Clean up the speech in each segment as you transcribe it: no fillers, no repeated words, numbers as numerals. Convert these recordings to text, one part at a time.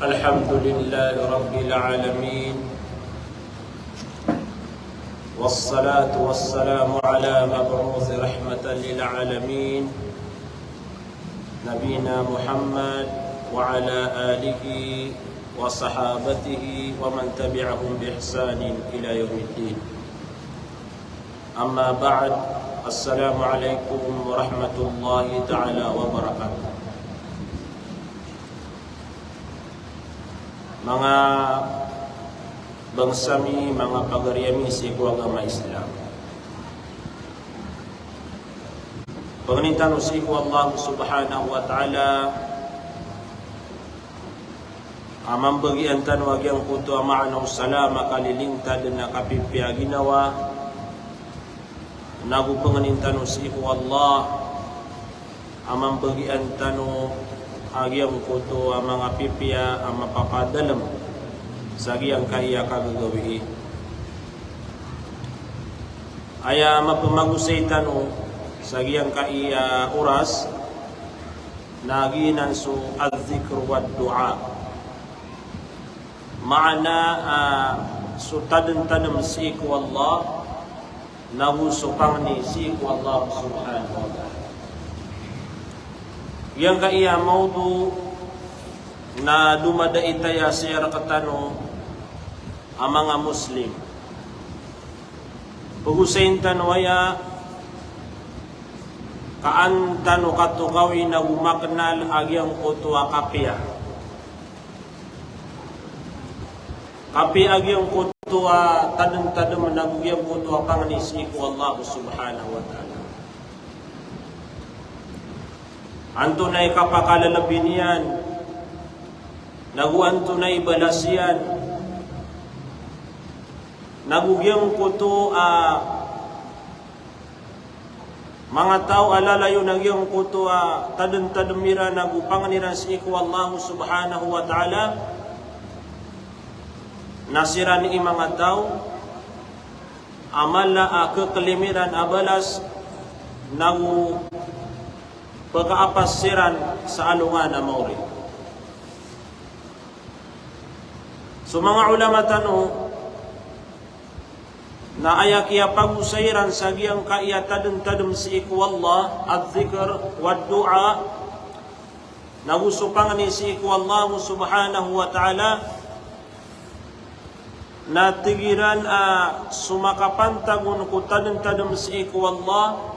الحمد لله رب العالمين، والصلاة والسلام على مبعوث رحمة للعالمين نبينا محمد وعلى آله وصحابته ومن تبعهم بإحسان إلى يوم الدين. أما بعد، السلام عليكم ورحمة الله تعالى وبركاته. Mga bangsami, mga pagariami sa agama Islam, panginintano sa Allah subhanahu wa ta'ala amang bagian tanwag yang kuto amaanaw salama kalilingtad na kapipya ginawa nagu panginintano sa Allah amang bagian tanong agyang kuto ang mga pipya ang mapapadalam sa agyang kaya kagagawi. Aya mapamagusay tanong sa agyang kaya oras naginan so al-zikr wa du'a. Maana so tadan-tadam si iku Allah nagusupang ni si iku Allah subhanahu wa ta'ala. Yang kaya maudu na dumadaitaya siya katano ang mga Muslim. Pagusayin tanwaya kaan tano katukawi na gumaknal agyang kutua kapia. Kapi agyang kutua tadang-tadang nagugyang kutua panganisi ko Allah subhanahu wa ta'ala. Antunay kapakalalabin yan, naguantunay balasyan, nagugyang kuto mga tao alalayo nagyang kuto tadun-tadumira nagupanganiran si iku Allah subhanahu wa ta'ala, nasira ni mga tao, amala kekelimiran abalas, nagu pagkaapasiran sa alungan na mauri. So mga ulama tanong na ayakiya pagusairan sa giyang kaya tadum-tadum si iku Allah al-zikr wa du'a nagusupang ni si iku Allah subhanahu wa ta'ala na tigiran sumakapantagun ko tadum-tadum si iku Allah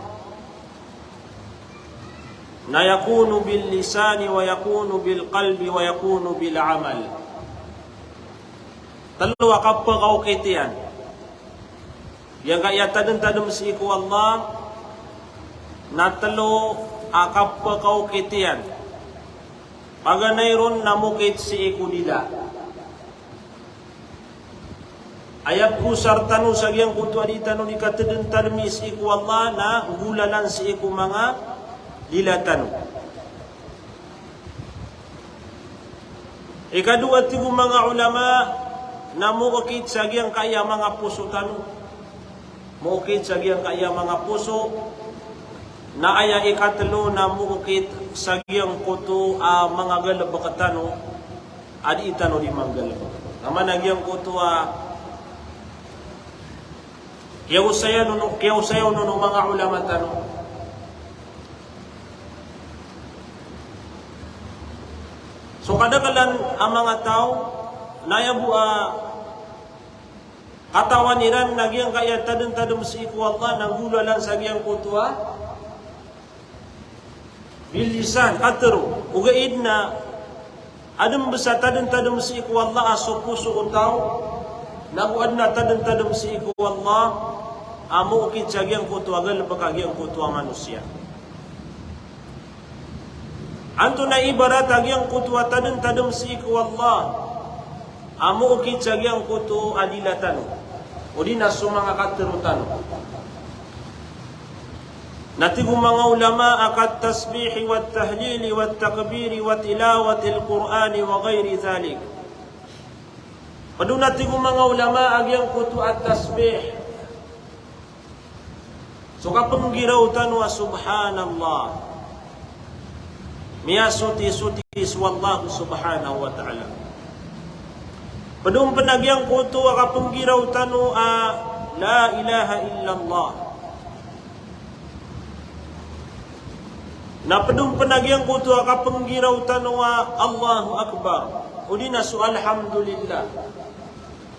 na yakunu bil lisani wa yakunu bil qalbi wa yakunu bil amal. Talo akapagaw kitiyan. Yang kaya tadang-tadang si iku Allah na talo akapagaw kitiyan. Paganayron namukit si iku dila. Ayat kusar tanu sagyang kutwa di tanu di katadang-tadang si iku Allah na gulanan si iku mga dilatan. Ikadua tigo mga ulama na muukit sa giyang kaya mga puso tanu. Muukit sa giyang kaya mga puso na aya ikatlo na muukit sa giyang kuto mga galabak tanu adi itano di manggalabak. Naman nagyang kuto kiyaw sayo nuno mga ulama tanu. So kadagalan ang mga tao nayabu katawan niran nagyang kaya tadang-tadang si iku Allah nang gulalan sa giyang kutua bilisan katero ugaid na adam besa tadang-tadang si iku Allah aso puso utaw naguad na tadang-tadang si iku Allah amo ukid sa giyang kutua galbaka giyang kutua manusia. Anto na ibarat agyang kutu tadang-tadang si iku Allah amo ukit sa agyang kutu adilatan o di na sumanga katirutan. Natigo mga ulama akat tasbihi wat tahlili wat takbiri wat tilawati al-Qur'ani wa ghairi dhalik. Padu natigo mga ulama agyang kutu at tasbih. So kapag girautan wa subhanallah miya suti-suti wallahu subhanahu wa ta'ala. Pedum penagiang kutu aka penggirau tanu la ilaha illallah. Na pedum penagiang kutu aka penggirau tanu Allahu akbar. Udina su alhamdulillah.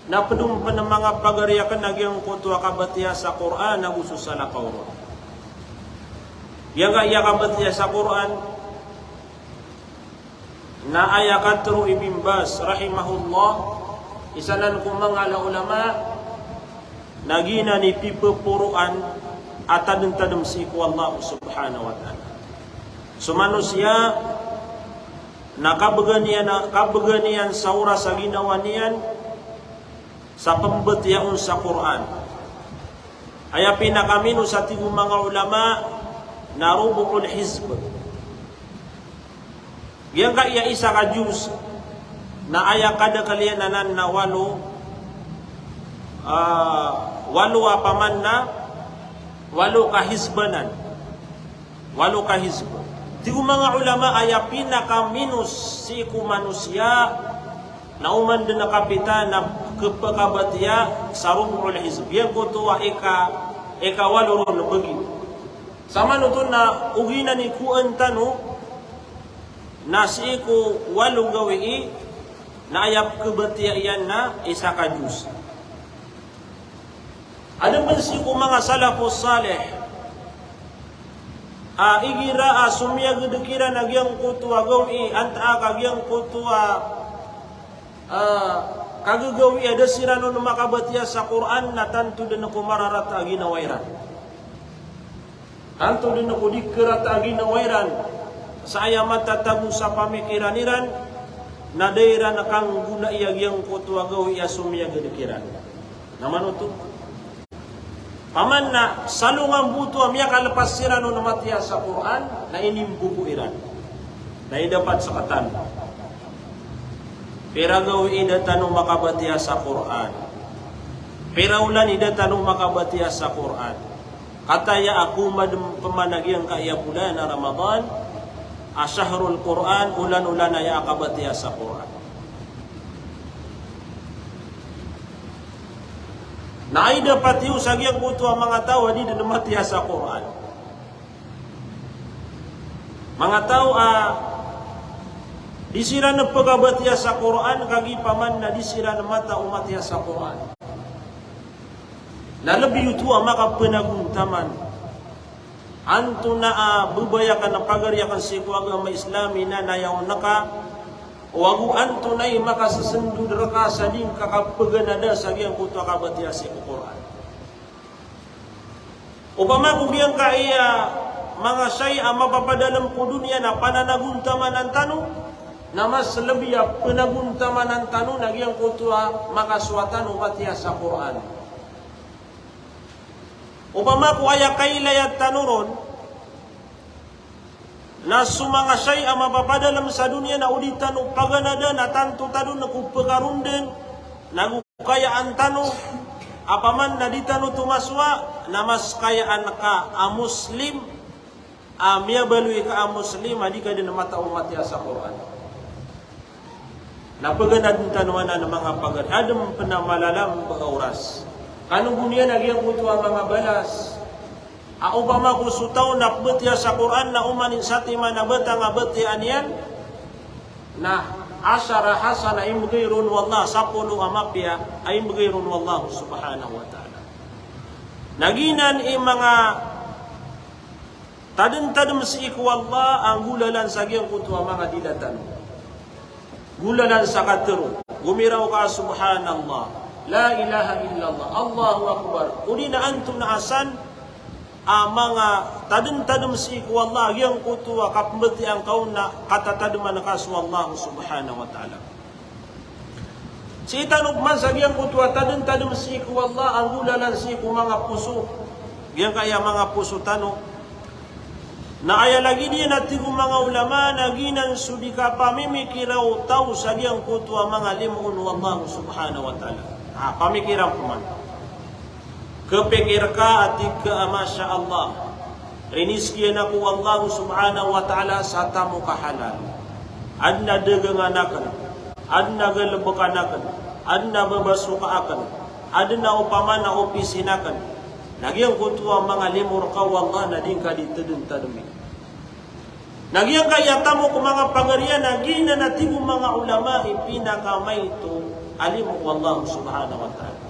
Na pedum penemanga pagariakan nagiang kutu aka batiasa Quran na ususala kauro. Yang iya ka batiasa Quran na ayakatru Ibn Bas rahimahullah isanan kung mga ulama nagina ni pipepuruan atadeng-tadem si ku Allah subhanahu wa ta'ala. So manusia nakabeganian saura sa ginawa niyan sa pembetiaon sa Quran. Aya pinakamino sa tigong mga ulama na rubukul hizb. Yang ka iya isa ka Diyos na aya kada kaliananan na walo apaman na walo kahizbanan. Walo kahizb. Di mga ulama aya pinakaminus si ku manusia na uman din nakapitan na kepakabatia sa rubul hizb. Yang ko tuwa ika walo ron begini. Sama nutun na ugina ni kuan tanu nasi ku walu gawi na ayap kebetian na isa ka Diyos. Ada pun si ku mga salafus salih igira sumya gedekira nagyang kutua gawi anta kagyang kutua kagagawi ada sirano na makabatia sa Quran na tanto din ako mararat agi na wairan. Tanto din ako dikerat agi na wairan. Saya matatabu sa pamikiraniran na daira na kang guna iyagyang kutua gawi asumya gedekiran. Naman ito. Paman na salungang buto amya kalepas sirano na matiya sa Quran na inimbubuiran. Na idapat sa katan. Pera gawi ida tanong makabatiya sa Quran. Pera ulan ida tanong makabatiya sa Quran. Kataya aku madem pemanagyang kaya bulan na Ramadan. Asyahrul Quran ulan-ulan ay akabatiya sa Quran. Na ay dapat yung sagyang kuto ang mga tao di dinamatiya sa Quran. Mga tao di sila na pagabatiya sa Quran kagipaman na di sila na mata umatiya sa Quran. Lalabi ito ang makapenaguntaman. Anto na bubayakan na pagariakan si kuagama Islami na nayaw naka wagu anto na makasasundud raka sa din kakapaganada sa giyang kuto kabatiya si Quran. Upama kung giyang kaya mga syaya mapapadalam ko dunia na pananaguntaman ang tanong na mas lebih penaguntaman ang tanong na giyang kuto makaswatan upatiya sa Quran. Upama ko aya kailayat tanuron na sumanga syai mapapadalam sa dunia na uditan o paganada na tanto tado na kupagarunden na kayaan tano apaman na ditano tumaswa na mas kayaan ka muslim miya balui ka muslim adi ka din mata umat ya sa Quran. Napaganda din tanuan na mga pagar adam penamalalam bagauras. Kanong gunia nagyang kutuwa mga balas. Upama ko sutaw na betya sa Quran na umanin sa tima na beta nga betya aniyan na asyara hasana imgayrun wallah sapulu amapya ay imgayrun wallah subhanahu wa ta'ala. Naginan mga tadem-tadem si iku wallah ang gulalan sa giyang kutuwa mga dilatan. Gulalan sa katero. Gumiraw ka subhanallah. La ilaha illallah, Allahu Akbar. Uli na antum na asan mga tadem-tadem si iku Allah yang kutuwa kapmbeti ang kaun na katatadaman na kasu Allah subhanahu wa ta'ala. Si itanong man sa giyang kutuwa tadem-tadem si iku Allah ang gulalan si iku mga puso. Giyang kaya mga puso tanong. Na aya lagi dia natigo mga ulama na ginan sudika pamimikiraw tao sa giyang kutuwa mga limun wallahu subhanahu wa ta'ala. Pamikiran po man. Kepikir ka at masya Allah. Riniskiyan ako Allah subhanahu wa ta'ala sa tamu kahalal. Adna daganganakan. Adna galabakanakan. adna babasukaakan, adna upamana opisinakan. Nagyang kutua mga limur ka wallah na din ka ditudun tadumi. Nagyang kaya tamo ko mga pagarian na gina natigo mga ulama ipinakamay ito alimu wallahu subhanahu wa ta'ala.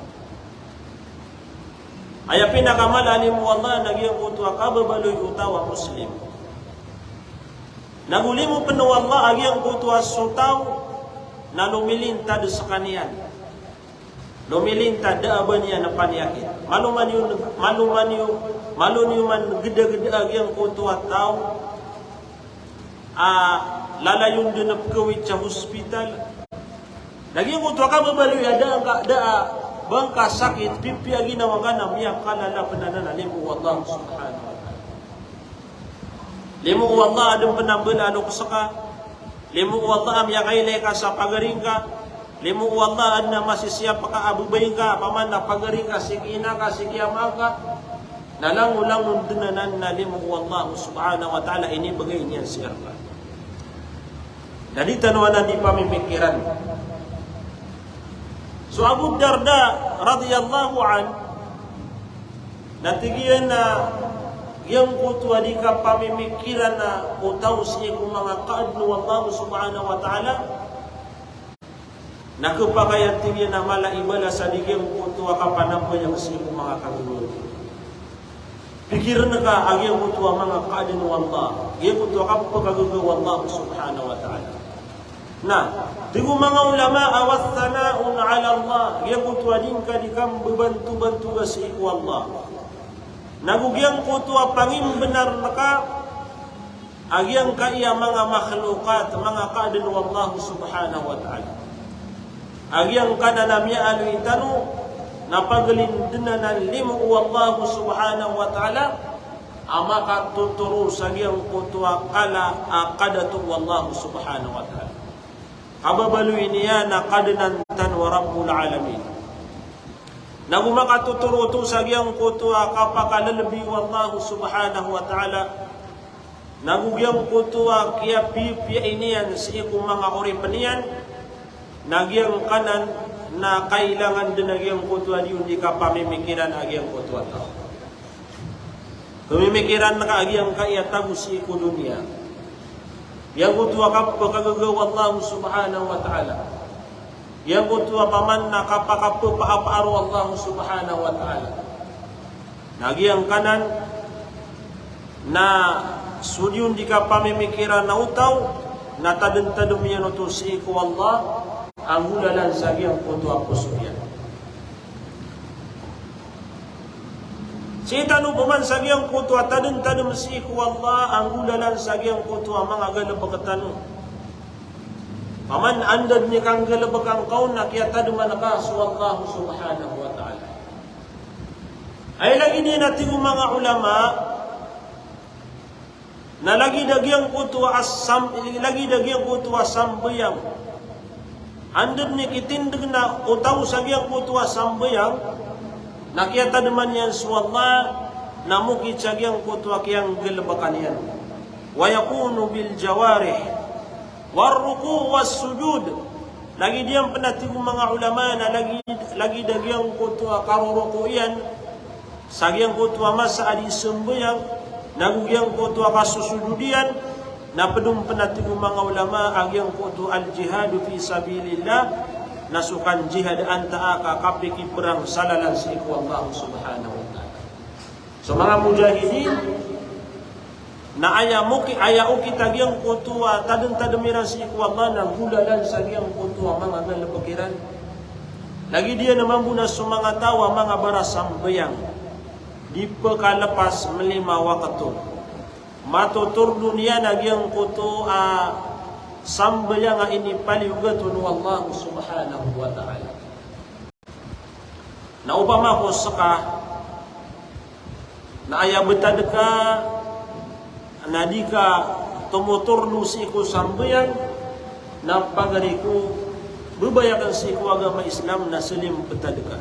Aya pinakamal alimu wallah nagyang kutua kababaloy utawa muslim. Nagulimu penuh wallah agyang kutua sutaw na lumilintad sa kaniyan. Lumilintad daaban niya na panyakit. Maluman man gede-gede agyang kutua tao. Lalayon din na kawit sa hospital. Nagyang kutua ka babaloy ada bangka sakit pipi agi na wagana miyak kalala penana limu wallah subhanahu wa ta'ala. Limu wallah adem penambela anu kusaka. Limu wallah am yakailay ka sa pagaring ka. Limu wallah adna masih siap ka abubay ka paman na pagaring ka sikina ka sikiyama ka. Nalang-ulang dunanan na limu wallah subhanahu wa ta'ala ini bagay niya siya. Dari tanuanan di pamimikiran. So Abu Darda radhiyallahu an natigian na yang kutua di ka pamimikiran na utaw siya kung mga kaadno Allah subhanahu wa ta'ala nakapagayat tigian na mala ibala sa digyan kutua ka panampo yang siya kung mga kagulod. Pikir na ka agyang kutua mga kaadno Allah agyang kutua ka pagkagagawa Allah subhanahu wa ta'ala. Nah, tigo mga ulama awas sana'un ala Allah agyang kutua din ka di kam bebantu-bantu ka si iku Allah. Nagugyang kutua pangim benar naka agyang kaiya mga makhlukat mga kaadin wallahu subhanahu wa ta'ala. Agyang kananamya aluitanu napagalindunan limu wallahu subhanahu wa ta'ala amaka tuturu sagyang kutua kala akadatu wallahu subhanahu wa ta'ala. Kababaluin niya na kadinantan wa rabbul alamin. Nagumakatuturo to sa giyang kutua kapakalalabi wallahu subhanahu wa ta'ala. Nagugyang kutua kaya pipya iniyan sa ikong mga oripaniyan. Nagyang kanan na kailangan din nagyang kutua di hindi ka pamimikiran agyang kutua tao. Pamimikiran na ka agyang kaya tago sa ikong dunia. Yang kutua kapagagawa wallahu subhanahu wa ta'ala. Yang kutua paman na kapakapu paapaaro Allah subhanahu wa ta'ala. Nagyang kanan na sudyun di ka pamimikiran na utaw na tadentadum yan ito si iku Allah ang hulalan sa giyang kutua puso yan. Si tanu paman sa giyang kutua tadentadum si iku Allah ang hulalan sa giyang kutua mga galapagkatano. Paman andad ni kang galabakang kaun na kaya taduman ka su Allah subhanahu wa ta'ala. Ay lagi din natin mga ulama na lagi dagyang kutua sambayang. Andad ni kitindig na utaw sa giyang kutua sambayang na kaya taduman yan su Allah na mukit sa giyang kutua kiyang galabakan yan. Wa yakunu bil jawarih warruku was-sujud. Lagi diyan penatigo mga ulama na lagi dagyang kutua karuruku yan. Sagyang kutua masa adi sembayang, nagugyang kutua kasusujudian, na pedum penatigo mga ulama agyang kutua al-jihad fi sabilillah, nasukan jihad anta aka kapiki perang salalan si iku Allah subhanahu wa ta'ala. So mga mujahidin na aya uki tagyang kutua tadeng-tademiran si iku Allah na hulalan sa giyang kutua mga nalapakiran. Lagi dia na mambuna sa mga tawa mga barasambayang di pekalepas melima waktu. Matutur dunia na giyang kutua sambayang ini paliugatun wallah subhanahu wa ta'ala. Na upama ko saka na aya betadeka nadika tumuturnu siku sambayang na pagariku bebayakan siku agama Islam na selim betadeka.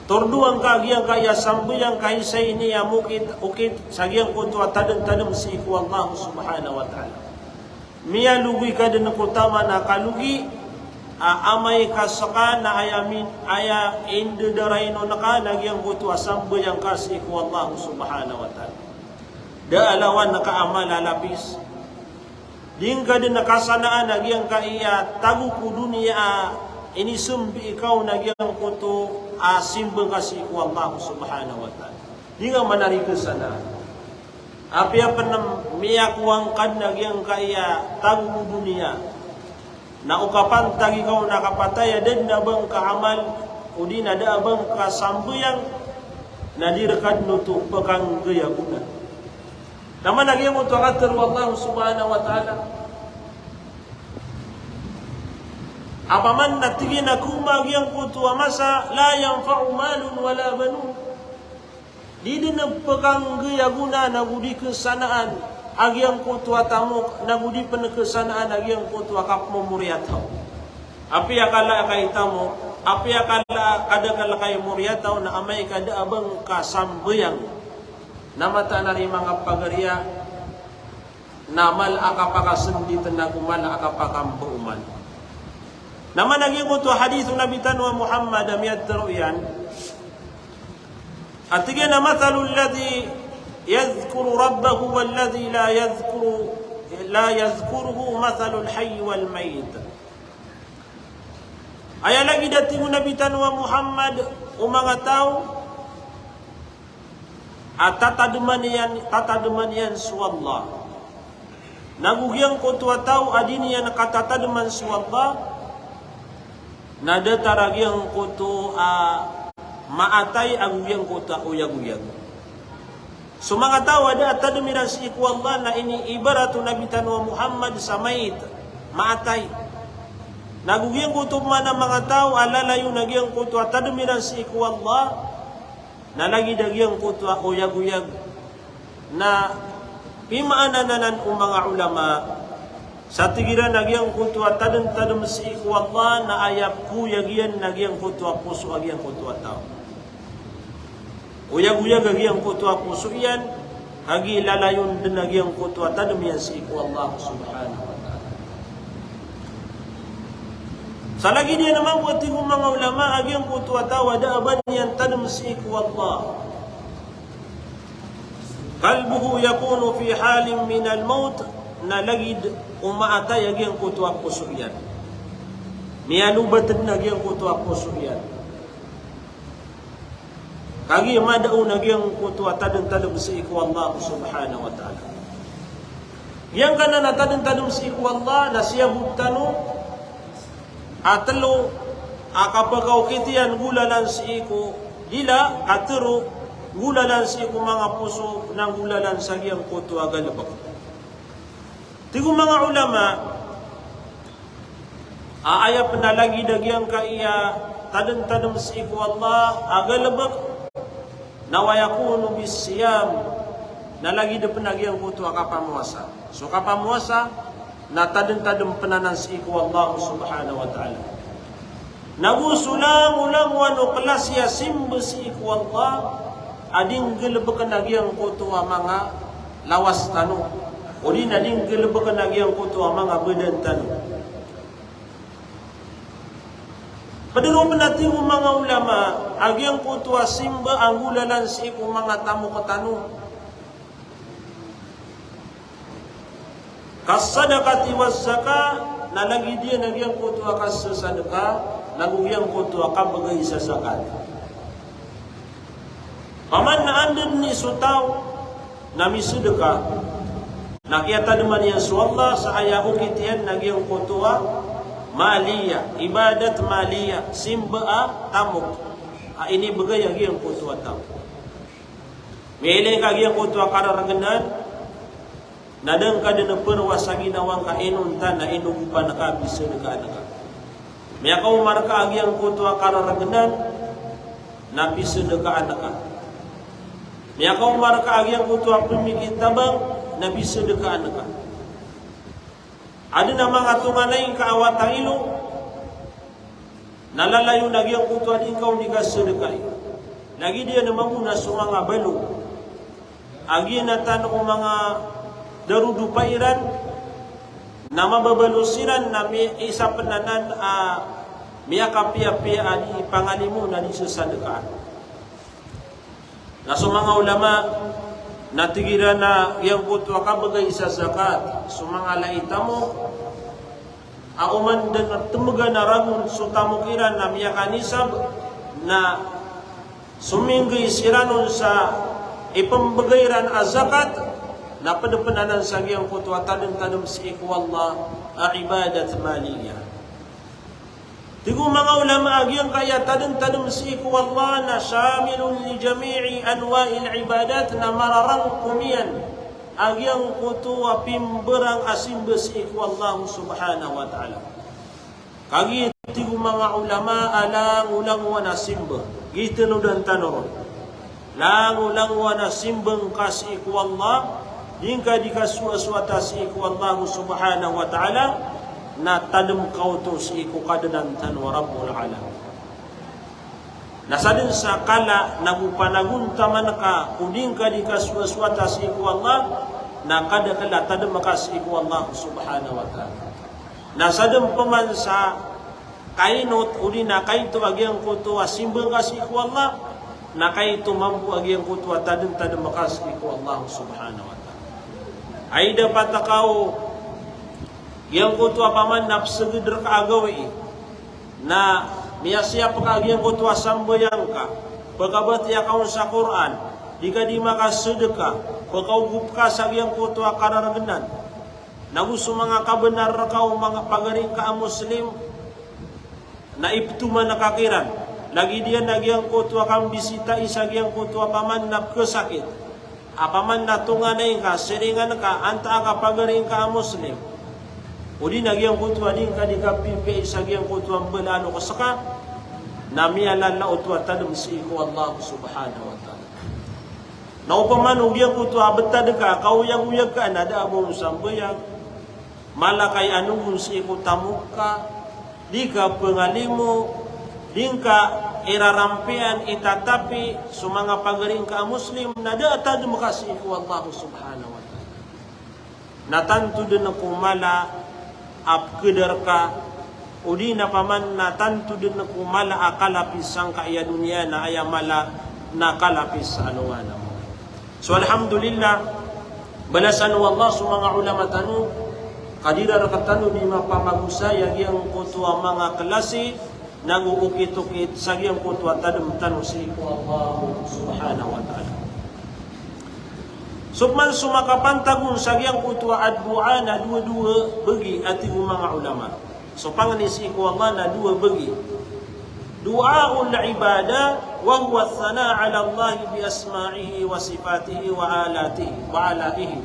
Torduang kagiang kaya sambayang kaisa ini ya mukit ukit sagiang kutua tadeng-tadeng siku Allah subhanahu wa ta'ala. Mia lugi ka din kutama na kalugi amay kasaka na ayamin aya indedaraino naka nagyang kutu asambo yang kasih ku Allah subhanahu wa ta'ala. Da alawan nakaamal lalapis. Dingka din nakasanaan nagyang kaiya tagu ku dunia ini sumbi ikaw nagyang kutu asimbo kasih ku Allah subhanahu wa ta'ala. Dingka manari kesana. Api apa nam miyak wangkan nagyang kaiya tagu ku dunia. Na ukapan tagi kau nakapataya dan nabang kaamal udin ada abang kasambuyang nadirkan nutu pekang gaya guna. Nama lagi yang untuk atur Allah subhanahu wa ta'ala. Apaman natigin aku magyang kutua masa la yanfa'u malun wala banun. Di dina pekang gaya guna nagudi kesanaan agyang kutua tamuk nagudi penekesanaan agyang kutua kap memuriatau. Api akala kay tamu, api akala kada kay muriatau na amay kada abang kasambuyang. Nama tak nari mga pagariya, namal akapakasendi tenaguman akapakambauman. Nama naging kutua hadis Nabi Tanwa Muhammad amiyad teruyan. Atigena mathalul ladhi يذكر ربه والذي لا يذكره مثل الحي والميت. Aya lagi datingu Nabi Tanwa Muhammad umangatau tatademanian suwallah. Nagugyang kutua tau adinian katatademan suwallah. Nada taragyang kutu maatay agugyang kuta uyag-uyag. So mga tao ada atademiran si iku Allah na ini ibaratu Nabi Tanwa Muhammad sa mayit, maatay. Nagugyang kuto mana mga tao alalayo nagyang kuto atademiran si iku Allah na lagi dagyang kuto uyag-uyag na pimaanananan mga ulama sa tigiran nagyang kuto atadem si iku Allah na ayap kuyagyan nagyang kuto puso agyang kuto tao. Uyag-uyag agyang kutua puso iyan, hagi lalayon din agyang kutua tadam yan si iku Allah subhanahu wa ta'ala. Sa lagi dia naman buati kong mga ulama, agyang kutua tawa daaban yan tadam si iku Allah. Kalbuhu yakunu fi halim minal maut, na lagid umaatay agyang kutua puso iyan. Miyalubat din agyang kutua puso iyan. Kagi madau nagyang kutua tadeng-tadeng si iku Allah subhanahu wa ta'ala. Yang kana na tadeng-tadeng si iku Allah na siya butano atelo akapagaw kitian gulalan si iku dila atero gulalan si iku mga puso ng gulalan sa giyang kutua galabak. Tigo mga ulama aayap na lagi dagyang kaiya tadeng-tadeng si iku Allah agalabak nawayakunu bisiyam na lagi de penagiang kutua kapamuasa. So kapamuasa na tadem-tadem penanan si iku Allah subhanahu wa ta'ala. Nagusulang ulang wano kelasya simbe si iku Allah ading gelebekan nagiang kutua mga lawas tanu. O di nading gelebekan nagiang kutua mga bedan tanu. Padahal penating mga ulama, agyang kutua simba ang gulalan si iku mga tamu ketanu. Kasadakati was zaka, nalagi dia nagyang kutua kasasadaka, nagugyang kutua kabagay sa zakat. Paman na andun ni sutaw, nami sedekah. Nakiata naman yan suwallah sa ayahu kitiyan nagyang kutua Maliyah, ibadat maliyah, simba tamuk. Ini bagay agyang kutua tau. Mele kagyang kutua kararaganan, nadang ka din perwasagi nawang kainon ta na inugupan ka bisa ka. Maya ka umarka agyang kutua kararaganan, na bisa ka anaka. Maya ka umarka agyang kutua pemikit tabang, na bisa ka anaka. Ada na mga tunganay kaawatang ilo, nalalayo nagyang kutuan ikaw ni kasedekay. Lagi dia namamuna sa mga balo. Agi na tanong mga darudupairan, nama babalusiran na isa penanan miyakapia-pia di pangalimu na di sesadekah. Na mga ulama natigira na yang kutwa ka bagay sa zakat sumanga laita mo auman dan temaga na ragun sutamukiran na miyakanisab na suminggi siranon sa ipambagayran azakat na padapenanan sa yang kutwa tadem si iku Allah ibadat maliyah. Tigu mga ulama agyang kaya tadem si iku Allah na syamilun li jami'i anwa'il ibadat na mararang kumian agyang kutwa pimberang asimbe si iku Allah subhanahu wa ta'ala. Kagi tigu mga ulama alang ulang wana simbe gitu no dan tanoron lang ulang wana simbeng kasi iku Allah dingka dikasua-suata si iku Allah subhanahu wa ta'ala na tadem kau tu si iku kadenantan wa rabbul alam. Nasadin sa kala nagupanagunta man ka kuding ka dikasua-suata si iku Allah na kada kala tadem ka si iku Allah subhanahu wa ta'ala. Nasadin paman sa kainot uli na kaito agyang kutu asimbeng ka si iku Allah na kaito mampu agyang kutu tadem ka si iku Allah subhanahu wa ta'ala. Ay dapat kau yang kutua paman napsegeder ka agawi na miyasya pakagian kutua sambayang ka pagkabat ya kaun sa Quran jika di maka sedekah pagkau gupka sa yang kutua kararagenan nagusto mga kabenar kau mga pagaring ka muslim na iptuman nakakiran lagi dia nagyang kutua kang bisita isagyang kutua paman napkesakit apaman natunganay ka seringan ka anta ka pagaring ka muslim udi nagyang kutwa din ka di kapipi isagyang kutwa belalo kasaka namialan na utwa tadem si iku Allah subhanahu wa ta'ala. Naupaman ugyang kutwa betad ka kauyang-uyag ka nada abong sambayang malakay anong si iku tamuka di ka pengalimu di ka irarampian itatapi sumanga pagaring ka muslim nada tadem ka si iku Allah subhanahu wa ta'ala. Natanto din na kumala apkedar ka udi na paman na tanto din na kumala akalapis ang kaya dunia na ayamala na kalapis sa anungan mo. So alhamdulillah balasan wa Allah sa mga ulama tanu kadira rakatanu di mapamagusaya yang kutua mga klase nag-uukit-ukit sa yang kutua tadem tanu si Allah subhanahu wa ta'ala. Subman sumakapantagun sa giyang kutwa ad-du'a na dua-dua bagi ati mga ulama. So panganis iku Allah na dua bagi. Du'aul ibadah wa huwa thana 'ala Allah bi asma'ihi wa sifatihi wa alatihi wa alaihi.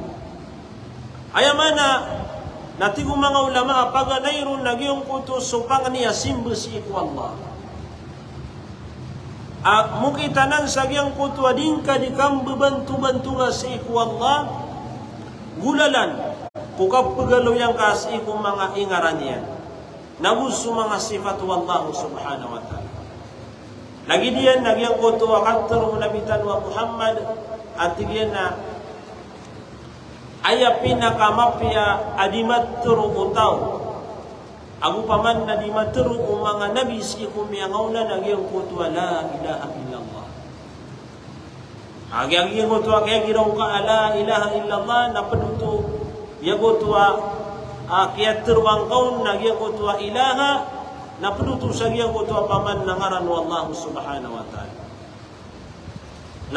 Ayamana natigu mga ulama paganayron na giyang kuto so panganiya simbo si iku Allah. Mukitanan sa giyang kutwa din ka di kang bebantu-bantu nga sa iku Allah gulalan kukap pagalaw yang ka sa iku mga ingaran yan nagusto mga sifat Allah subhanahu wa ta'ala. Lagi diyan nagyang kutwa kantor mulabitan wa Muhammad at diyan na aya pinakamapya adimat turu utaw agu paman na di maturu mga nabi si kumiyangawna nagyang kutwa la ilaha illallah. Agyang kutwa kaya giraw ka la ilaha illallah na paduto ya kutwa kaya teruang kaun nagyang kutwa ilaha na paduto sa gyang kutwa paman nangaran wa Allah subhanahu wa ta'ala.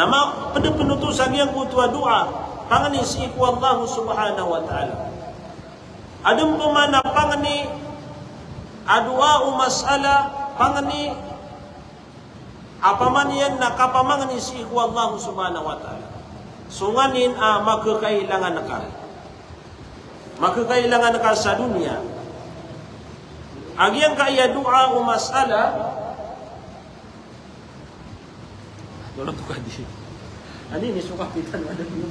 Nama paduto sa gyang kutwa doa pangani si iku Allah subhanahu wa ta'ala. Adem pemana pangani adua mas'ala pangani apaman yan nakapamangani si iku Allah subhanahu wa ta'ala. Sunganin makakailangan ka. Makakailangan ka sa dunia. Agyang kaya dua mas'ala dolong tuka di. Ani ni suka pitan ada dulu.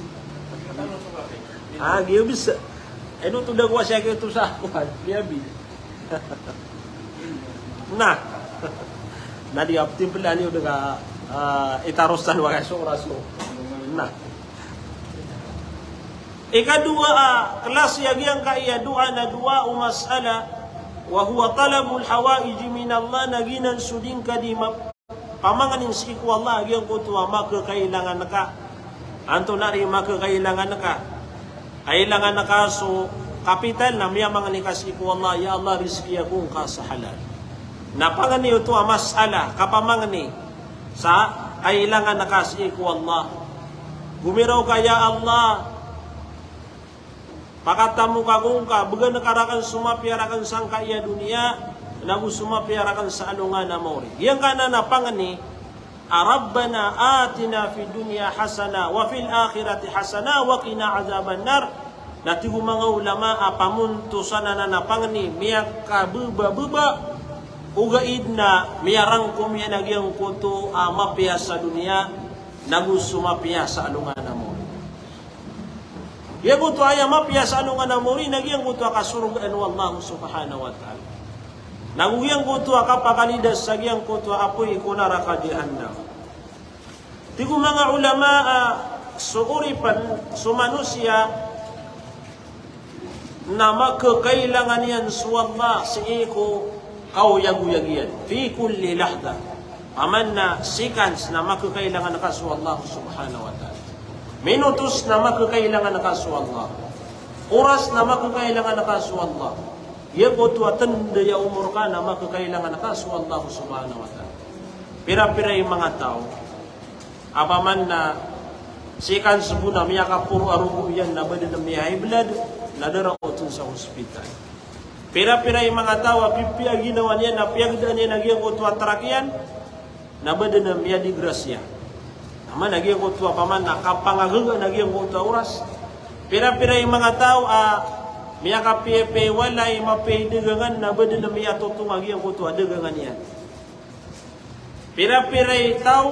Dia bisa. Eno tu dah gua siya tu sa kuan. Dia bi. Nah, nadi aptim pelani udah ka itarosan wa kaso raso. Nah. Ikadua kelas yang kaya doa na dua mas'ala wa huwa talabul hawaij min Allah naginan suding ka di pamanganin siku Allah yang kutua maka kailangan ka anto nari maka kailangan ka so kapital na miya mga nikasiku Allah ya Allah rizki akong ka sa halal napangani ito mas'ala kapamangani sa kailangan nakasiku Allah gumiraw ka ya Allah pakatamu kagong ka, baga nakarakan sumapiarakan sang kaya dunia, nagu sumapiarakan sa alungan na mori. Yang kana napangani, Rabbana atina fi dunya hasana wa fil akhirati hasana wa qina azaban nar. Natigu mga ulama apamunto sana na napangani, miyak kabuba-buba, ugaid na miyarang kumya nagyang kuto mapia sa dunia, nagu sumapia sa alungan na mori. Yang kutu ayam mapia sa anong anamuri, nagyang kutu akasurgaan wallahu subhanahu wa ta'ala. Naguyang kutu akapakalidas, sagyang kutu apoy kunaraka di handang. Tigo mga ulama, suuripan, sumanusia, na makakailangan yan suwallah sa iko kauyag-uyag yan. Fi kulli lahda. Aman na seconds na makakailangan ka suwallah subhanahu wa ta'ala. Minutos na makakailangan na kaso Allah. Oras na makakailangan na kaso Allah. Yagot wa tanda ya umur ka na makakailangan na kaso Allah subhanahu wa ta'ala. Pira-pira yung mga tao. Apaman na sikan sebuna miya kapuro arugo yan na bada na miya high blood na daraotun sa hospital. Pira-pira yung mga tao pipiya ginawa niya na piyagdaan niya nagyang utwa tarakian na bada na miya di grasya. Naman nagyang kutua paman nakapangagaga nagyang kutua oras. Pira-pira yung mga tao miya kapiyepe walay mapay dagangan na bada na miya tutong nagyang kutua dagangan yan. Pira-pira yung tao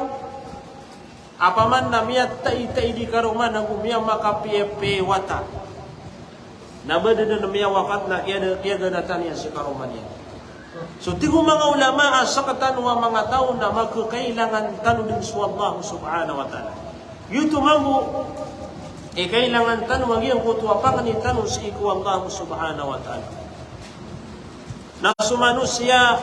apaman na miya tay-tay di karuman ang miya makapiyepe wata. Na bada na miya wafat na kaya ganatan yan si karuman yan. So tigo mga ulama sa katanwa mga tao na magkakailangan tanu din sa Allah subhanahu wa ta'ala. Yuto mango kailangan tanu magyang kutuwa pangani tanu sa iku Allah subhanahu wa ta'ala. Nasumanusia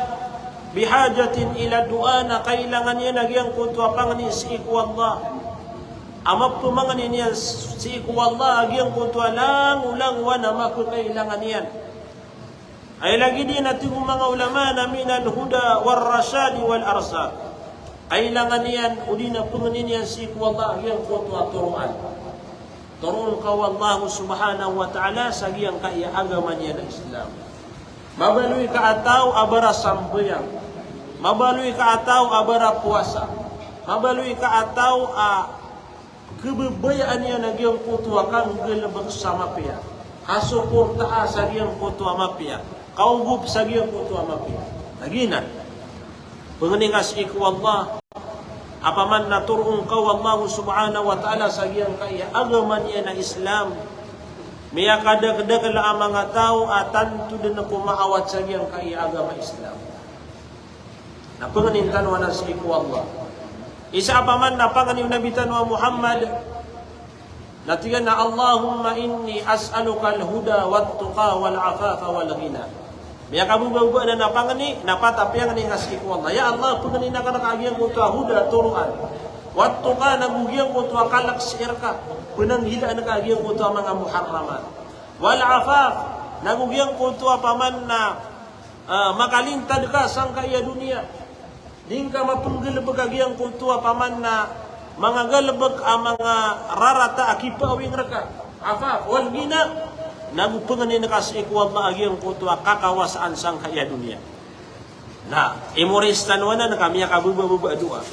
bihajatin ila du'a na kailangan niya nagyang kutuwa pangani sa iku Allah. Amap tumangani niya sa iku Allah nagyang kutuwa lang ulang wana magkakailangan niyan. Ay lagi din natin mga ulama na minal huda wal rasyadi wal arzak. Ay langan yan, uli na punganin yan si Allah yang kutu at turuan. Turun ka Allah subhanahu wa ta'ala sa giyang kaya agaman niya ng Islam. Mabaluy ka ataw abara sambayang. Mabaluy ka ataw abara puasa. Mabaluy ka ataw kebebayaan niya na giyang kutu akang galabag sama piya. Kasupor taas sa giyang kutu amapya. Kaugup sa giyang kutu amapya. Naginan. Pengeningas iku Allah. Apaman naturung kau Allah subhanahu wa ta'ala sa giyang kaya agaman niya na Islam. Miya kada-kada kala ang mga tao atan to din na kumaawat sa giyang kaya agama Islam. Na pengenintan wa na si iku Allah. Isa apaman na panganin nabitan wa Muhammad. Natigan na Allahumma inni as'aluka al-huda wat-tuqa wal-afafa wal-ghina. Miya kabubawa na napangani, napatapiang ni ngasih ko Allah. Ya Allah, pagani na ka nakagiyang ko ito huda, turuan. Wat-tuqa, nagugiyang ko ito kalak sirka. Punanghila na kagiyang ko ito mga muharraman. Wal-afaf, nagugiyang ko ito paman na makalintad ka sang kaya dunia. Din ka mapunggalabag kagiyang ko ito paman na mga galabag ang mga rarata akipawing raka. Afaf, wal-ghina. Nagupanganin na kasi ikuwag maagyang kutwa kakawasaan sang kaya dunia. Na, imuristan wana na kami kabuba-buba dua.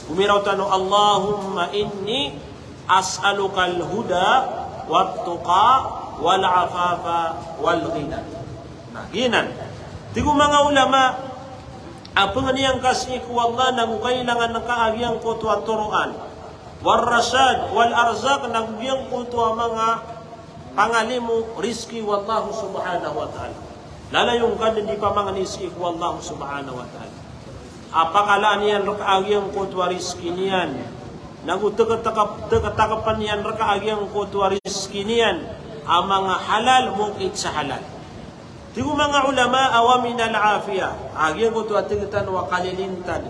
Umiraw tano, Allahumma inni as'aluka al-huda wat-tuqa wal-afafa wal-ghina. Naginan. Tigo mga ulama, apanganiyang kasi ikuwag na nagukailangan ng kaagyang kutwa turuan. War-rasad wal-arzak nagugyang kutwa mga pangalimu rizki wallahu subhanahu wa ta'ala. Lalayong ka din di pa mga nisik wallahu subhanahu wa ta'ala. Apakalaan niyan rakaagiyang kutwa rizki niyan. nagu tekapan yan raka agyang ko tu rizki niyan mga halal mukit sa halal. Tigo mga ulama awamin al-afiyah agyang ko tu atigitan wa kalilintan.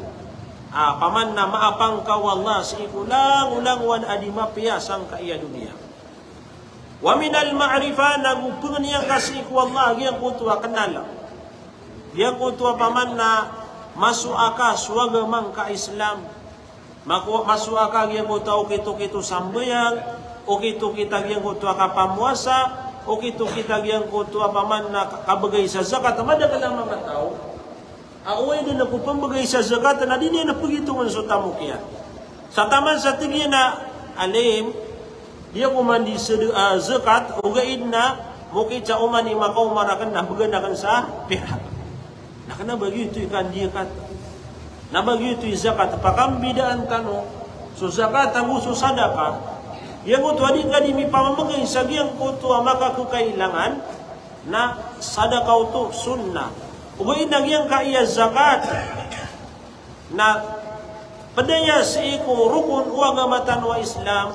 Paman na maapang ka wallah si ikulang-ulang wan adimapia sang kaya dunia. Wa minal ma'rifa nagupun niya kasi wallah agyang ko tu kenal. Yang ko tu paman na masuaka suwagamang ka Islam. Masuaka yang ko tu kito sambayang, o kito kita yang ko tu kapamuasa, o kito kita yang ko tu paman na kabagay sa zakat. Amada ka lang mga tao. Away din ako pambagay sa zakat na din yan na pagitungan sa tamukyan. Sa taman sa tingin na alim, dia ko man di zakat, ugaid na, mukit sa umani makaumarakan na baganakan sa pera. Nakana bagi itu ikan dia kat. Na bagi itu zakat. Pakam bidaan tano, so zakat ang uso sadaka, yang ko tuwadi ka di mi pamamagay sa giyang ko tuwa maka kukailangan na sadaka to sunnah. Ugaid na giyang kaiya zakat na padaya si iko rukun uagamatan wa Islam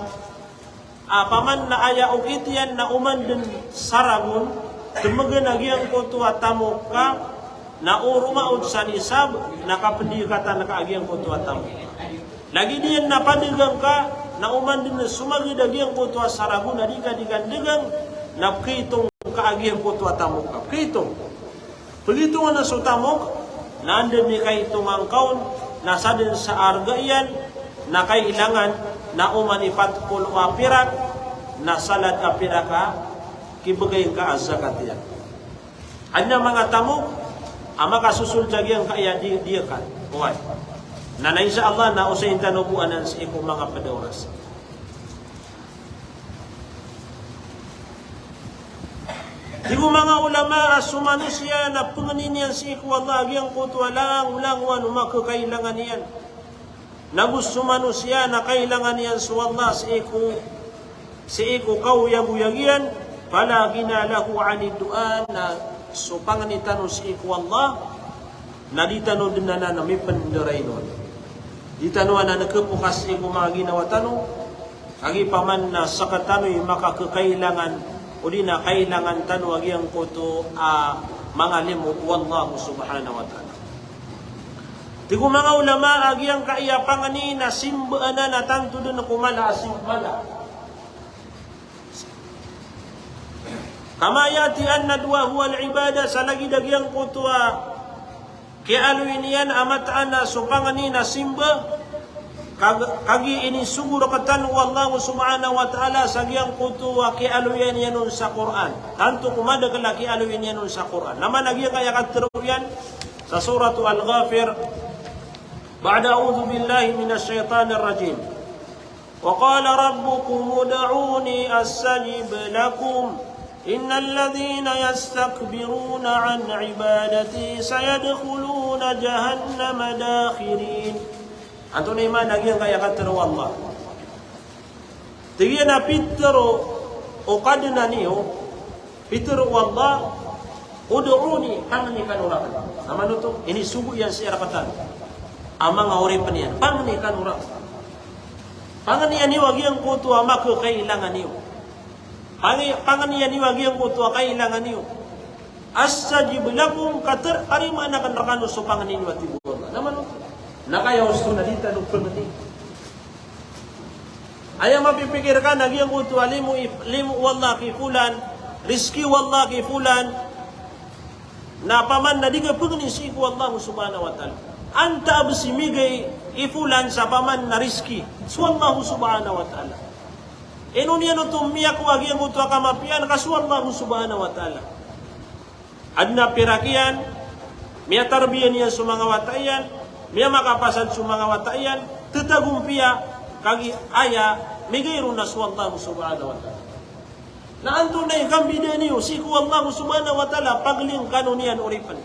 paman na aya ukitian na uman din saragun tumaga na giyang ko tuwa tamok ka na urumaod sa nisab nakapendikatan na kaagyang ko tuwa tamok. Lagi diyan napadigang ka na uman din na sumagi dagyang ko tuwa saragun na di ka digandigang na kitong kaagyang ko tuwa tamok ka. Kitong Pagito nga na sutamok, nandun ni kay tumangkaon, nasa din sa arga iyan, na kailangan na umanipat pulo apirak, na salad apiraka, kibagay ka azakat yan. Anya mga tamok, ama kasusultagyan kaya diya ka. Uway. Nanay sa Allah na usayin tanubuanan sa ikong mga padawras. Digo mga ulama asumano siya na panganin yan si ikwallah agyang kutwalang ulangwan umakakailangan niyan. Nagusumano siya na kailangan niyan suwallah si iku kauyag-uyagyan pala ginalahu aniduan na so panganitan si ikwallah na ditano din na may pandaray nun. Ditano na nagkapukas iku mga ginawa tano agi paman na sakatano'y makakakailangan o di na kailangan tanwag yung kuto mga limu wallahu subhanahu wa ta'ala. Tigo mga ulama agyang kaiyapangan ni na simbaan na tanto doon na kumala simbala. Kamayati an nadwa huwa al-ibada sa lagi dagyang kuto kialuin yan amataan na supangan ni na simba kagi ini suguro katan wallahu subhanahu wa ta'ala sagyang kutu wa kialuyan yanun sa Quran. Tanto kumada kala kialuyan yanun sa Quran. Naman nagyang kaya katruyan sa suratu Al-Ghafir. Ba'da a'udhu billahi minas shaytanir rajim. Wa qala rabbukum ud'uni astajib lakum. Innal ladhina yastakbiruna an ibadati sayadkhuluna jahannama dakhirin. Anto na iman nagyang kaya katero Allah. Tigiyan na pitero o kadina niyo, pitero Allah, udu'uni pangni kanurakan. Naman ito, inisugo yan sa irakatan. Ang mga uripan yan, pangni kanurakan. Pangni yan niyo, agyang kuto amako kailangan niyo. Pangni yan niyo, agyang kuto kailangan niyo. Astajib lakum kater, arima na kanrakano so pangni niyo at ibuwa. Naman ito. Nakaya gusto na dito lupon natin. Ayaw mapipikir ka, nagyang kutu, limu wallah kifulan, rizki wallah kifulan, na paman na di ka pagnisin ko Allah subhanahu wa ta'ala. Anta absimigay ifulan sa paman na rizki, suwallahu subhanahu wa ta'ala. Inon yan utumiyak ko agyang kutu akamapian, kasuwallahu subhanahu wa ta'ala. Adna pirakian, miya tarbiyan yan sa mga watayan, miya makapasan sa mga watayan, tetagumpia kagi aya migayro na suwallahu subhanahu wa ta'ala. Naanto na yung kambida niyo, siku Allah subhanahu wa ta'ala, pagling kanunian uripan.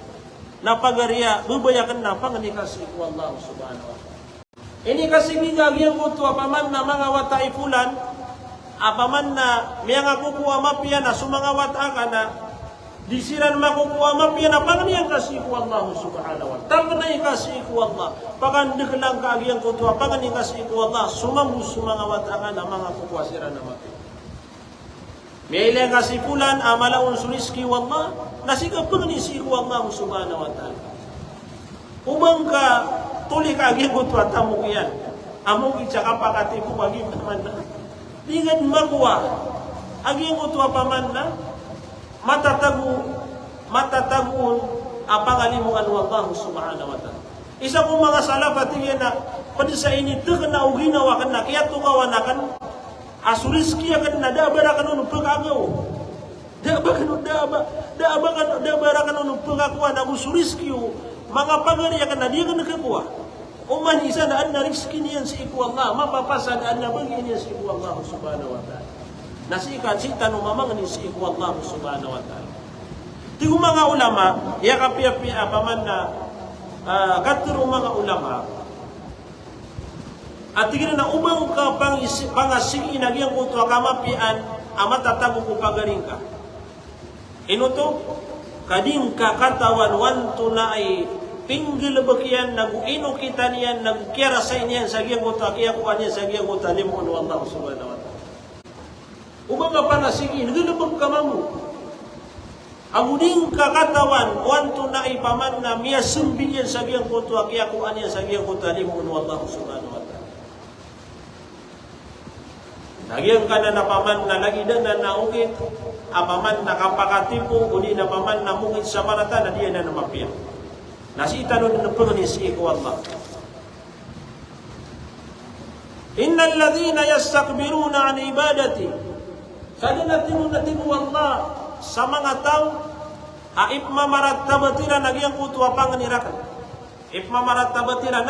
Napagariya, bubayakan na panganika siku Allah subhanahu wa ta'ala. Ini kasi gigagyan ko ito, apaman na mga watay fulan, apaman na miya nga kukuha mapiya na sumanga wata ka na, Disiran makukuha mapian apang yang kasih ku Allah subhanahu wa ta'ala. Tangan yang kasih ku Allah. Pakan dekelang kaagiyang ku tu apangan yang kasih ku Allah. Sumambu sumangawat angan amang aku kuasiran na mapi. May kasih pulan amala unsur rizki wallah. Nasika pengisi ku Allah subhanahu wa ta'ala. Ubang ka tuli kaagiyang ku tu atamu kiyan. Among icakapakati ku bagi naman na. Dengan makuha. Agiyang ku tu apaman na. Matatagu apa ngalimungan Allah subhanahu wa ta'ala. Isa kong mga salafat na pada sa ini na uginawa kan na kaya tungawanakan asuriski akan na dabara kan unong pagagaw. Dabara kan unong pagagawa na usuriski mga pagari akan na dia kan nakakuha. Uman isa na an na riski niyan si iku Allah mapapasa na an na bagi niyan si iku Allah subhanahu wa ta'ala. Nasikan si tanong mamang ni si iku Allah subhanahu wa ta'ala. Tigo mga ulama, yakapi-api apaman na katuro mga ulama, at tignan na umang ka pangasigi nagyang kuto kamapian, amatatago ko pagaling ka. Inuto, kading katawan wanto na ay pinggil bagian, nag-ino kita niyan, nag-kira sa inyan, sa giyang kuto, kaya kuha niyan, sa giyang kuto, limun Allah subhanahu wa ta'ala. Ubang ka panasigi, nagalabag ka mamu. Amuning kakatawan, wanto na ipaman na miya sumbilyan sa giyang kuto, kaya kuha niyan, sa giyang kuto, limun Allah subhanahu wa ta'ala. Nagyang ka na napaman na lagi na naungit, apaman na kapakatipo, uli na paman na mungit sa marata, na diyan na namapiyang. Nasita nun na pangnis iku Allah. Innal ladhina yastakbiruna an ibadati. Kada natin Allah sa mga tao, ipma marattabatira nagyang kutuwa panganirakan. Ipma marattabatira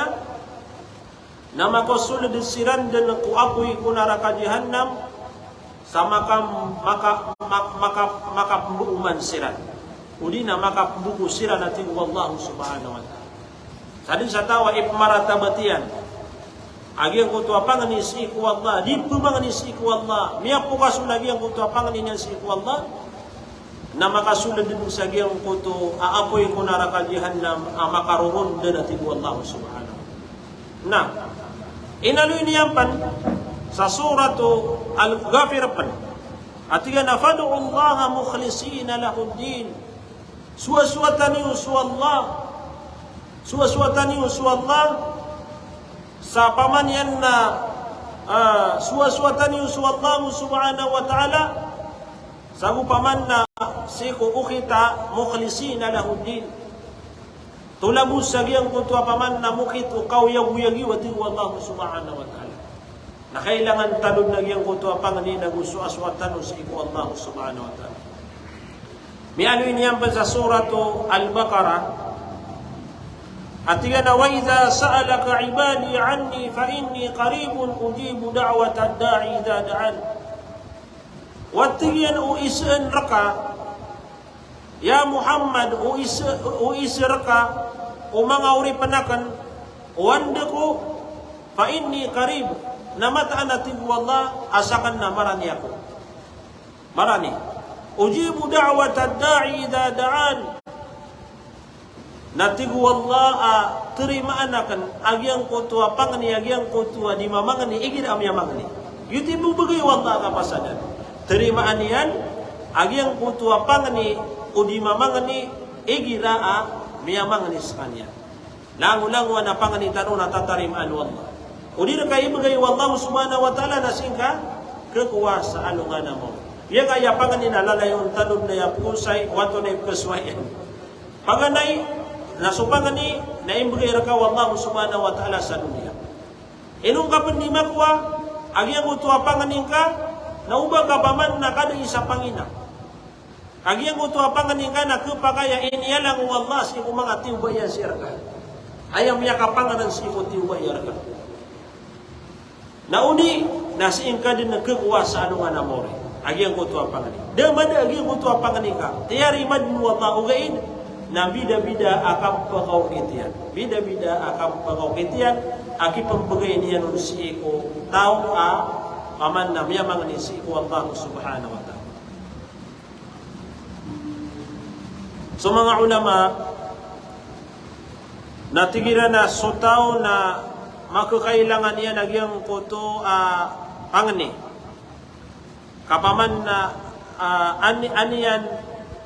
na makosulod siran dan ku apoy kunaraka jahannam sa makapumbuuman siran. Uli na makapumbuku siran natin Allah subhanahu wa ta'ala. Sadin sa tawa ipmaratabatian. Agiang kutuwa panganis iku Allah, di pumanganis iku Allah. Miya po kasunag yang kutuwa panganis iku Allah. Na makasulad din sa agiang kutu aapoy kunaraka jahannam makaroon din natin Allah subhanahu wa ta'ala. Na inaluy niyan pan sa suratu Al-Ghafir pan. At iga na fadu Allah mukhlisina lahud-din. Suwaswatani Allah. Suwaswatani Allah. Sa pamanyan na suwaswatani Allah subhanahu wa ta'ala. Sa upaman na siku ukita mukhlisina lahud-din. Tulabus sa giyang kutuwa paman na mukit ukaw yag-yagi wati Allah subhanahu wa ta'ala. Na kailangan talon na giyang kutuwa pangani na gusto aswatan o sa iku Allah subhanahu wa ta'ala. May ano iniyan pa sa suratu Al-Baqarah. At iga na, وَإِذَا سَأَلَكَ عِبَادِي عَنِّي فَإِنِّي قَرِيبٌ أُجِيبُ دَعْوَةَ الدَّاعِ إِذَا دَعَانِ. Wat tigiyan o isaan raka, ya Muhammad o isirka o mga uri panakan wanda ko fa inni qarib na mataan natin wallah asakan na marani ako. Marani. Ujibu da'wat ad-da'i idha da'an. Natigu wallah terima anakan agyang kutua pangani agyang kutua di mamangani igid am yamangani. Yuti bugay wallah kapasadan. Terima anian agyang kutua pangani udi mamangani igira miyamangani sakanya. Langulang wana pangani taruna tatarimaan wallah. Udi na kayo bagay wallah subhanahu wa ta'ala nasingka kekuasaan nga namo. Iya kaya pangani nalalayon talod na yapusay wato na ipkaswayan. Paganay nasupangani na imbagay raka wallah subhanahu wa ta'ala sa dunia. Inong kapandi makwa agyang utua panganing ka na ubang kapaman na kada isa pangina. Agyang utua panganing ka na kupakaya iniyalang wallah si kumanga tiwaya sirka. Ayam ya kapanganan si tiwaya raka. Nauni nasiin ka din na kekuasaan nga namore. Agyang utua panganing. Damada agyang utua panganing ka. Tiyari madnu wallah ugain na bida-bida akam pagkawkitian. Bida-bida akam pagkawkitian. Aki pambagay niya nun si iko. Tao paman na miyamang ni si iko Allah subhanahu wa ta'ala. So mga ulama, natigira na sutaw na makakailangan niya nagyang kuto pangani. Kapaman na aniyan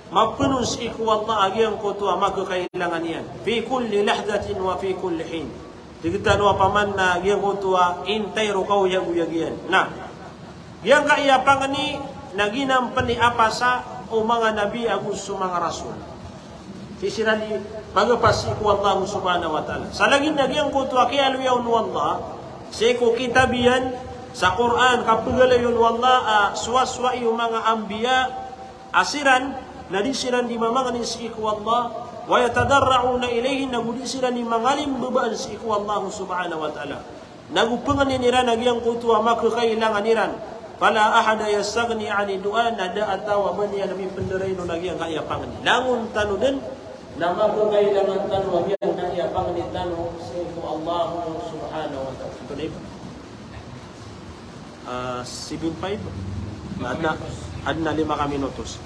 mapunus iku Allah agyang kuto makakailangan niyan. Fi kulli lahdatin wa fi kulli hin. Digita no paman na agyang kuto intay rukaw yaguyagyan. Na, yang kaya pangani naginam pani apasa o mga nabi agus mga rasul. Sisirali magapas iku Allah subhanahu wa ta'ala. Sa lagi nagyang kuto kaya luyaw no Allah, sa iku kitabiyan sa Quran kapagalayon wallah suwaswa yung mga ambiya asiran nadisiran di mamanganin si iku Allah wa yatadarra'una ilayhi nagudisiran di mangalim bebaan si iku Allah subhanahu wa ta'ala. Nagupanganin nira nagyang kuto makakailangan niran. Fala ahada yastagni ani du'a nada atawa man ya nabi penderay no nagyang kaya pangani. Langun tanu din na makakailangan tanu nagyang kaya pangani tanu si iku Allah subhanahu wa ta'ala. Ito na 7.5 adna 5 minutos.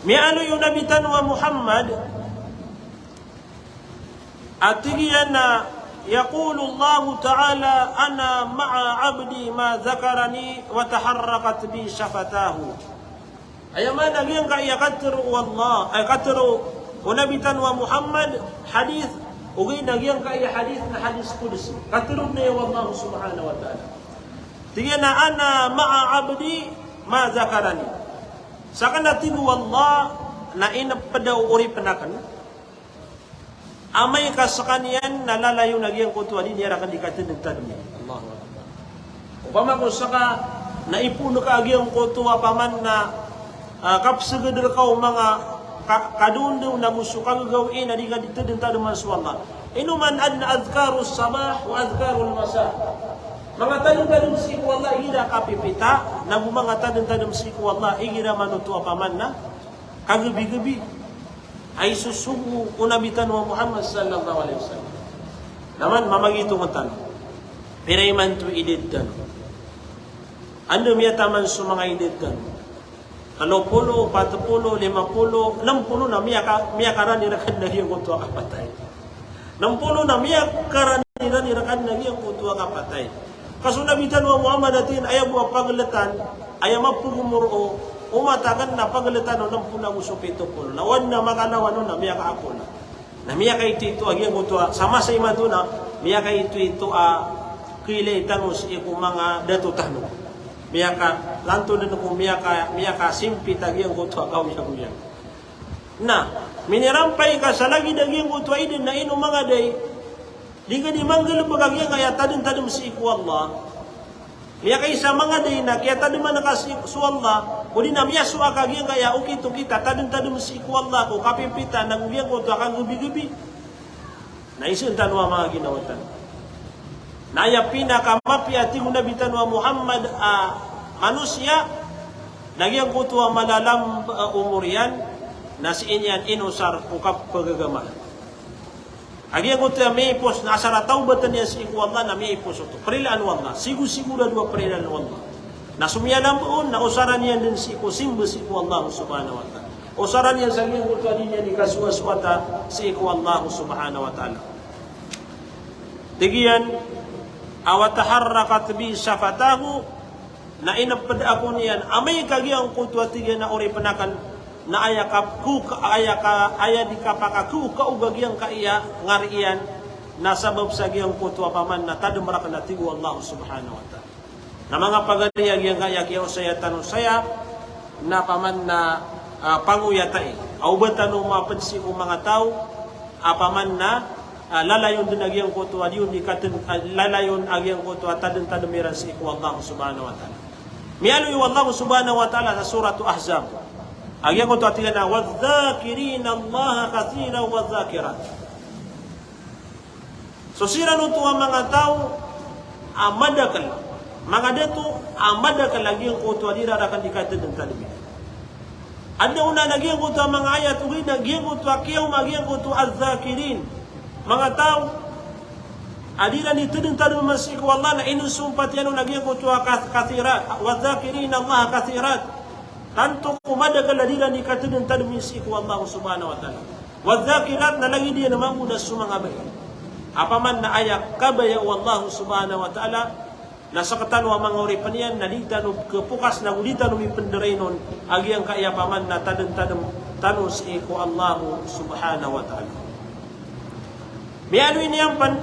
Miano yung nabitan wa Muhammad atigiyan na yaqulu Allah ta'ala ana ma'a abdi ma zakarani wa taharrakat bi shafatahu. Ayaman nagyang kaya katru wallah ay katru unabitan wa Muhammad hadith ugay nagyang kaya hadith na hadith qudsi katru na ya Allah subhanahu wa ta'ala. Tiyan na ana ma'a abdi ma zakarani. Saka natin wallah na inapadaw uri penakan. Amay ka sa kanyan nalalayo nagyang kutuwa din yara kan dikatin ng tadmi. Allahu Akbar. Upama kung saka naipuno ka agyang kutuwa paman na kapsagadar ka o mga kadundaw na gusto kang gawin na di ka dito din tadman sa Allah. Inuman adna adhkaru sabah wa adhkaru masa. Mga tanong-tanong si iku Allah igira kapipita, na mga tanong-tanong si iku Allah igira manutua paman na kagabi-gabi ay susugo unabitan wa Muhammad sallallahu alaihi wasallam. Naman mamagitong tanong. Pirayman to ididdan. Ano miya taman sa mga ididdan? 30, 40, 50, 60 na miya karan irakan na iyong kutuwa kapatay. 60 na miya karan irakan na iyong kutuwa kapatay. Kasunabitan wa Muhammad atin ayaw mo paglatan, ayaw mapugumuro, umatagan na paglatan o ng punang usupito po. Nawan na makanawan na miya ka ako na. Na miya ka ito agyang kutuwa, sama sa ima doon na, miya ka ito kilay tangos iku mga datutano. Miya ka, lanto na kung miya ka simpit agyang kutuwa kawya-kuya. Na, minirampay ka sa lagi agyang kutuwa idin na ino mga day, di ka di manggal pagagyan kaya tadong-tadong si iku Allah. Miya kay sa mga day na kaya tadong man nakasi su Allah, o di na miya suwa kagyan kaya ukito kita tadong-tadong si iku Allah ko kapipita nagugyan ko takang gubi-gubi. Naisun tanwa mga ginawatan. Naya pinakamapi ati nabitan wa Muhammad manusia, nagyang ko tuwa malalam umurian, na si inyan inusar ukap pagagama. Agi ang kutu may ipos na asara taubatan niya si iku Allah na may ipos ito. Perilaan Allah. Sigur-sigura dua perilaan Allah. Na sumiyalam poon na usaran niya din si iku simbo si iku Allah subhanahu wa ta'ala. Usaran niya sa iyang kutu din niya ni kasuwaswata si iku Allah subhanahu wa ta'ala. Tigiyan, awataharrakat bi syafatahu na inapad ako niyan. Amay kagiyang kutu at tigiyan na uri penakan na ayakapku aya di kapakaku kaugagyang kaiya ngarian na sabab sa giyang kutuwa paman na tadumrak na tigu Allah subhanahu wa ta'ala. Na mga pagaliyag yang kaya kiyaw saya tanong saya na paman na panguyatay. Aubatan o mapansi o mga tao paman na lalayon din agyang kutuwa diyon lalayon agyang kutuwa tadum-tadumiran si iku Allah subhanahu wa ta'ala. Miyalo yu Allah subhanahu wa ta'ala sa suratu Ahzab. Agyang ko ito na وَالذَّاكِرِينَ اللَّهَ كَثِيرًا وَالذَّاكِرَاتِ. So sira nito ang mga tao amadakal. Mga dito amadakal lagi ang kuto adira rakan dikaitan ng talibin. Ada una lagi ang kuto mga ayat ugay lagi ang kuto akiyaw magi ang kuto az-zakirin. Mga tao adira nito ng talibin masik Allah na inusumpat yan lagi ang kuto kathirat. وَالذَّاكِرِينَ اللَّهَ كَثِيرًا. tanto kumada kaladira ni katudun tadmis iku Allah subhanahu wa ta'ala. Wadzakirat na lagi dia naman muna sumangabay. Apaman na ayak kabaya Allah subhanahu wa ta'ala, nasa katanwa mga uripan yan, nalitan o kepukas na ulitan o mipenderinon, agi ang kaya paman na tadun-tadun tanus iku Allah subhanahu wa ta'ala. Miano iniyampan,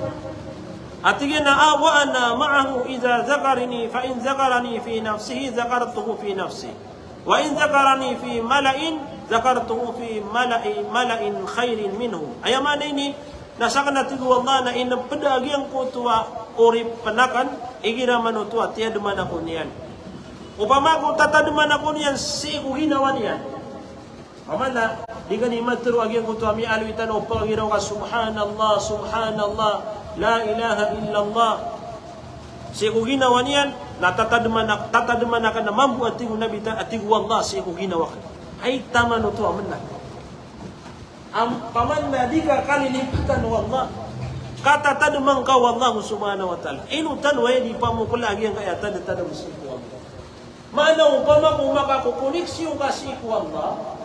atigin na awaan na ma'ahu idha zakarini, fa in zakarani fi nafsihi, zakartuhu fi nafsi. Wa in zakarani fi mala'in, zakartuhu fi mala'in khairin minhu. Ayaman ini, nasa kanatigu Allah na inapadagi ang kutuwa urip panakan, igira manutuwa, tiyaduman ako niyan. Upama ko tataduman ako niyan, si ko ginawa niyan. Pamana, di ka ni matero agi ang kutuwa, mi alwitan o pagiraw ka, subhanallah, subhanallah, la ilaha illallah. Si ko ginawa niyan, natataduman ka na mambu at tigu nabita, at tigu Allah, si ko ginawa ka. Ay tama nutuwa man na. Ang paman na di ka kalilipitan wa Allah. Katatadumang ka wa Allah subhanahu wa ta'ala. Inutan wa di pa mo kulagi ang kaya tadadadam si iku Allah. Manaw pa kung makakukoneksyon ka si iku Allah.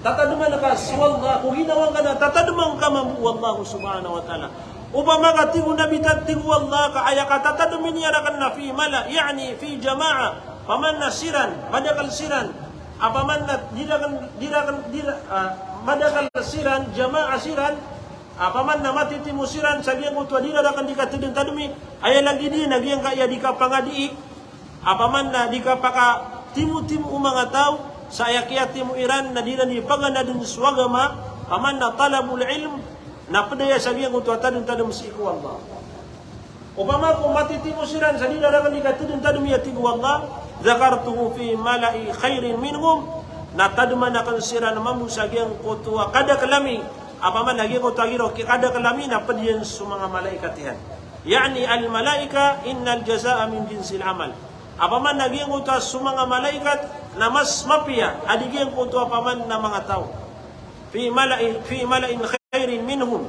Tataduman ka si Allah. Kung ginawang ka na, tataduman ka mamu Allah subhanahu wa ta'ala. Upama ka tigu nabitan tigu Allah ka aya ka tatadumin niya na fi mala, yani fi jama'a. Paman na siran, madakal siran. Apaman na madakal siran, jama'a siran, apaman na matitimu siran, sabihan ko tuwa dirakan di katidin tadumi, ay lagi di nagyang kaya di ka pangadiik, apaman na di ka paka timu-timu mga tao, sa ayakiya timu iran, na di na di panganadun swagama, paman na talabul ilm, na padaya sabihan ko tuwa tadun si iku Allah. Upama ko matitimu siran, sa dirakan di katidin tadumi at iku Allah, zakartuhu fi mala'i khairin minhum, natadman akan sira na mamusagyang kutuwa kada kalami, apaman lagi ko tagiro kada kalami na padiyan sa mga malaikat yan. Yani al malaika innal jazaa min jinsil amal. Apaman lagi ko ta sa mga malaikat na mas mapiya adigyan ko to apaman na mga tao. Fi mala'in khairin minhum.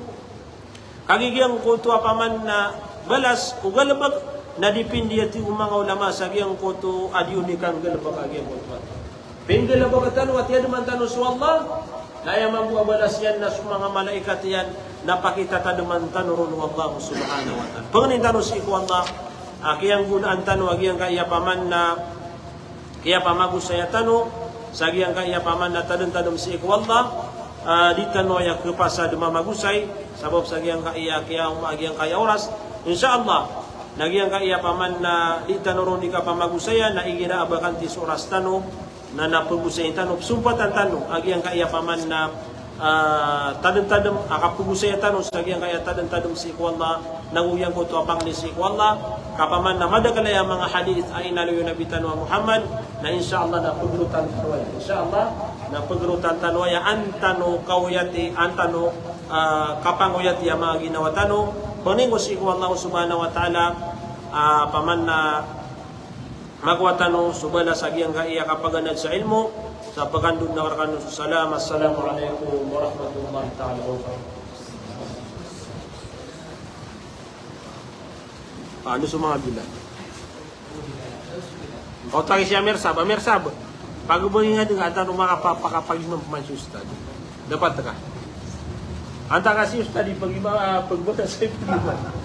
Kagigyan ko to apaman na balas ugalabag na dipindi ati mga ulama sa giyang koto adyuni kang galabag agiyang koto. Pinggalabag atano at yan naman tano sa Allah, na yaman po abalas yan na sa mga malaikat yan, napakita taduman tano ron Allah subhanahu wa ta'ala. Panganin tano si iku Allah, kiyang gunaan tano agiyang kaya paman na, kaya pamago saya tano, sa agiyang kaya paman na tadun-tadum si iku Allah, di tano ay kupasa dumamagusay, sabab sa agiyang kaya oras, insyaAllah, nagyang ka iya paman na di tanoron di ka pamagusaya na igira abakanti oras tano na napugusay tano sumpatan tano agyang ka iya paman na tadem-tadem akapugusay tano sagyang ka iya tadem-tadem si Allah nanguyang ko to apang ni si Allah kapaman na madagalaya mga hadith ay nalayo nabi tanwa Muhammad na insyaallah na pagrutan tanwaya insyaallah na pagrutan tanwaya antano kawyati antano kapanguyati ang mga ginawa tano paningo si Allah subhanahu wa ta'ala paman na magwatano subala sa giyang kaiya kapaganad sa ilmo sa pagandun na warakano sa salam. Assalamualaikum warahmatullahi ta'ala wabarakatuh. Ano sa mga bilang? O tagi siya mersab. Pag-ubungin nga din nga ata nung makapapakapag-imang pamansustad. Dapat ka. Anta kasi ustad pagbota sa pag